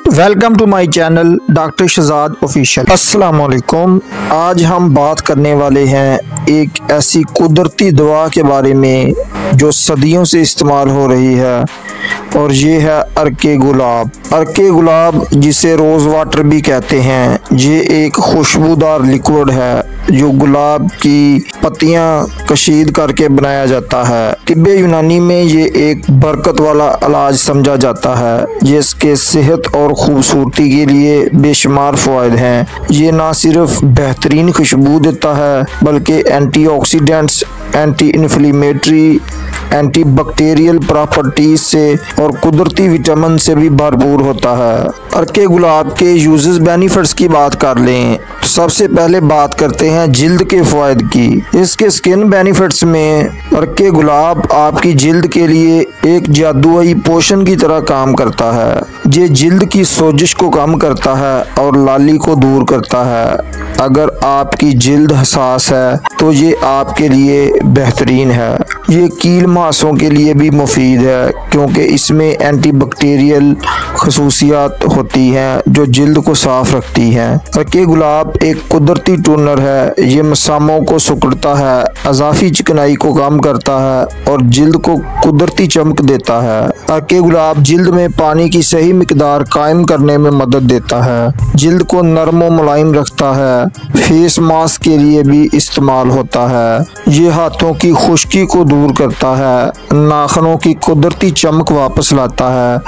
Welcome to my channel doctor Shahzad official. अस्सलाम वालेकुम। आज हम बात करने वाले हैं एक ऐसी कुदरती दवा के बारे में जो सदियों से इस्तेमाल हो रही है और ये है अर्के गुलाब। अर्के गुलाब जिसे रोज़ वाटर भी कहते हैं, ये एक खुशबूदार लिक्विड है जो गुलाब की पत्तियां कशीद करके बनाया जाता है। तिब्बे यूनानी में ये एक बरकत वाला इलाज समझा जाता है जिसके सेहत और खूबसूरती के लिए बेशुमार फ़वाइद हैं। ये ना सिर्फ बेहतरीन खुशबू देता है बल्कि antioxidants, anti inflammatory, anti bacterial properties से और कुदरती विटामिन से भी भरपूर होता है। अर्के गुलाब के यूजेस बेनिफिट्स की बात कर लें तो सबसे पहले बात करते हैं जिल्द के फ़वाइद की। इसके स्किन बेनिफिट्स में अर्के गुलाब आपकी जिल्द के लिए एक जादुई पोषण की तरह काम करता है। ये जिल्द की सोजिश को कम करता है और लाली को दूर करता है। अगर आपकी जिल्द हसास है तो ये आपके लिए बेहतरीन है। ये कील मांसों के लिए भी मुफीद है क्योंकि इसमें एंटी बैक्टीरियल खसूसियात होती हैं जो जिल्द को साफ रखती हैं। अर्के गुलाब एक कुदरती टोनर है। ये मसामों को सिकुड़ता है, अज़ाफ़ी चिकनाई को कम करता है और जिल्द को कुदरती चमक देता है। अर्के गुलाब जिल्द में पानी की सही मिकदार कायम करने में मदद देता है, जिल्द को नरम और मुलायम रखता है। फेस मास्क के लिए भी इस्तेमाल होता है। ये हाथों की खुश्की को दूर करता है, नाखूनों की कुदरती चमक वापस लाता है।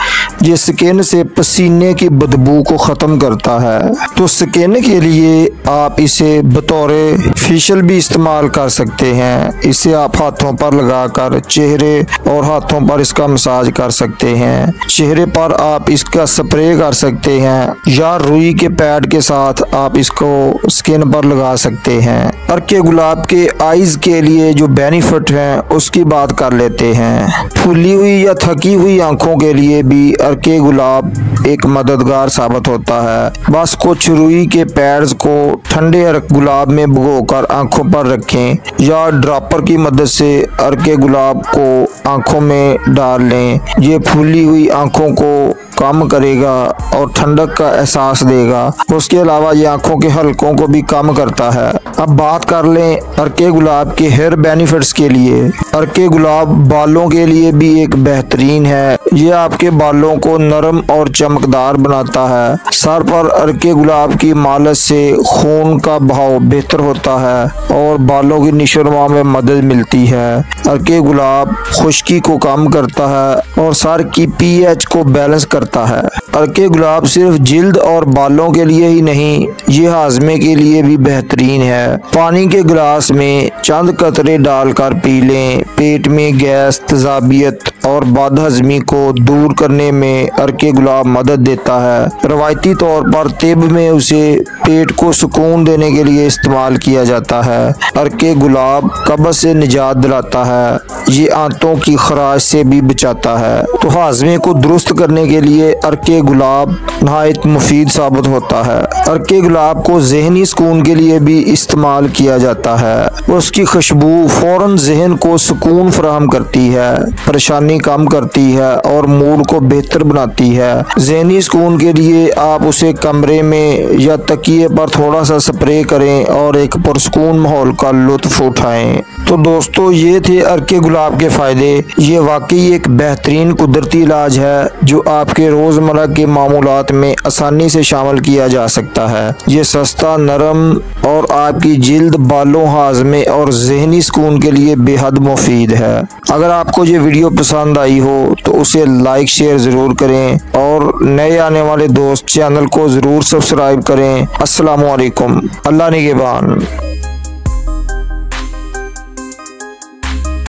ये स्किन से पसीने की बदबू को ख़त्म करता है। तो स्किन के लिए आप इसे बतौर फेशियल भी इस्तेमाल कर सकते हैं। इसे आप हाथों पर लगाकर चेहरे और हाथों पर इसका मसाज कर सकते हैं। चेहरे पर आप इसका स्प्रे कर सकते हैं या रुई के पैड के साथ आप इसको स्किन पर लगा सकते हैं। अर्के गुलाब के आईज के लिए जो बेनिफिट हैं उसकी बात कर लेते हैं। फूली हुई या थकी हुई आंखों के लिए भी अर्के गुलाब एक मददगार साबित होता है। बस कुछ रुई के पैड्स को ठंडे अर्के गुलाब में भिगोकर आंखों पर रखें या ड्रॉपर की मदद से अर्के गुलाब को आंखों में डाल लें। ये फूली हुई आंखों को कम करेगा और ठंडक का एहसास देगा। उसके अलावा ये आंखों के हलकों को भी कम करता है। अब बात कर लें अर्के गुलाब के हेयर बेनिफिट्स के लिए। अर्के गुलाब बालों के लिए भी एक बेहतरीन है। ये आपके बालों को नरम और चमकदार बनाता है। सर पर अर्के गुलाब की मालिश से खून का बहाव बेहतर होता है और बालों की निशोनुमा में मदद मिलती है। अर्के गुलाब खुश्की को कम करता है और सर की पीएच को बैलेंस करता है। अर्के गुलाब सिर्फ जिल्द और बालों के लिए ही नहीं, ये हाजमे के लिए भी बेहतरीन है। पानी के गिलास में चंद कतरे डालकर पी लें। पेट में गैस, तेजाबियत और बदहजमी को दूर करने में अर्के गुलाब मदद देता है। रवायती तौर पर तिब में उसे पेट को सुकून देने के लिए इस्तेमाल किया जाता है। अर्के गुलाब कब्ज से निजात दिलाता है। ये आंतों की खराश से भी बचाता है। तो हाजमे को दुरुस्त करने के लिए अर्के गुलाब नहायत मुफीद साबित होता है। अर्के गुलाब को ज़हनी सुकून के लिए भी इस्तेमाल किया जाता है। उसकी खुशबू फौरन जहन को सुकून फराहम करती है, परेशानी कम करती है और मूड को बेहतर बनाती है। ज़हनी सुकून के लिए आप उसे कमरे में या तकिए पर थोड़ा सा स्प्रे करें और एक पुरसुकून माहौल का लुत्फ उठाएं। तो दोस्तों, ये थे अर्के गुलाब के फ़ायदे। ये वाकई एक बेहतरीन कुदरती इलाज है जो आपके रोज़मर्रा के मामूलात में आसानी से शामिल किया जा सकता है। ये सस्ता, नरम और आपकी जिल्द, बालों, हाजमे और ज़हनी सुकून के लिए बेहद मुफीद है। अगर आपको ये वीडियो पसंद आई हो तो उसे लाइक शेयर ज़रूर करें और नए आने वाले दोस्त चैनल को ज़रूर सब्सक्राइब करें। अस्सलामु अलैकुम। अल्लाह निगहबान।